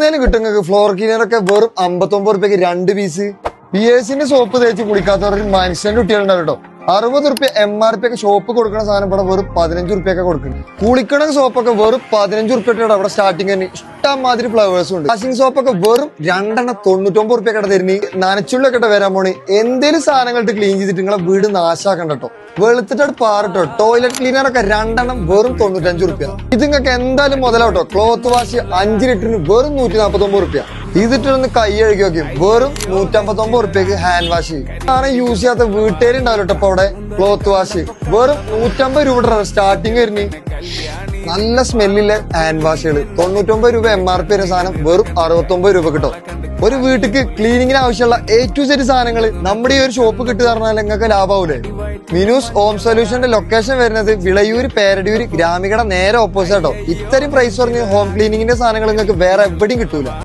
എന്തായാലും കിട്ടും നിങ്ങൾക്ക്. ഫ്ലോർ ക്ലീനർ ഒക്കെ വെറും 59 റുപ്യക്ക് 2 പീസ്. പിയേഴ്സിന്റെ സോപ്പ് തേച്ച് കുളിക്കാത്തവർക്ക് മനുഷ്യന്റെ കുട്ടികളുണ്ടാവും കേട്ടോ. 60 റുപ്യ MRP ഒക്കെ ഷോപ്പ് കൊടുക്കുന്ന സാധനം ഇവിടെ വെറും 15 റുപ്യൊക്കെ കൊടുക്കുന്നത്. കുളിക്കണ സോപ്പൊക്കെ വെറും 15 റുപ്യ അവിടെ സ്റ്റാർട്ടിങ് തന്നെ. ഇഷ്ടംമാതിരി ഫ്ലവേഴ്സും ഉണ്ട്. വാഷിംഗ് സോപ്പൊക്കെ വെറും 2 99 റുപ്യൊക്കെ തരുന്ന. നനച്ചുള്ളിയൊക്കെ വരാൻ പോണി. എന്തേലും സാധനങ്ങളിട്ട് ക്ലീൻ ചെയ്തിട്ട് നിങ്ങളെ വീട് നാശാക്കണ്ട കേട്ടോ. വെളുത്തിട്ട് പാറട്ടോ. ടോയ്ലറ്റ് ക്ലീനർ ഒക്കെ 2 വെറും 95 റുപ്യ. ഇത് നിങ്ങൾക്ക് എന്തായാലും മുതലാവട്ടോ. ക്ലോത്ത് വാഷ് 5 ലിറ്ററിന് വെറും 149 റുപ്യ. ഇതിട്ടൊന്ന് കൈ കഴുകി നോക്കി വെറും 159 റുപ്യക്ക് ഹാൻഡ് വാഷ്. ആണ് യൂസ് ചെയ്യാത്ത വീട്ടുകാരുണ്ടാവില്ല കേട്ടോ. അവിടെ ക്ലോത്ത് വാഷ് വെറും 150 രൂപ സ്റ്റാർട്ടിങ് വരുന്ന. നല്ല സ്മെല്ലിലെ ഹാൻഡ് വാഷുകൾ 99 രൂപ MRP വരുന്ന സാധനം വെറും 69 രൂപ കിട്ടും. ഒരു വീട്ടിക്ക് ക്ലീനിങ്ങിന് ആവശ്യമുള്ള A to Z സാധനങ്ങൾ നമ്മുടെ ഈ ഒരു ഷോപ്പ് കിട്ടി പറഞ്ഞാൽ നിങ്ങൾക്ക് ലാഭാവൂലേ. മിനൂസ് ഹോം സൊല്യൂഷന്റെ ലൊക്കേഷൻ വരുന്നത് വിളയൂര് പേരടിയൂര് ഗ്രാമികട നേരെ ഓപ്പോസിറ്റ് ആട്ടോ. ഇത്രയും പ്രൈസ് പറഞ്ഞ് ഹോം ക്ലീനിങ്ങിന്റെ സാധനങ്ങൾ നിങ്ങൾക്ക് വേറെ എവിടെയും കിട്ടൂല.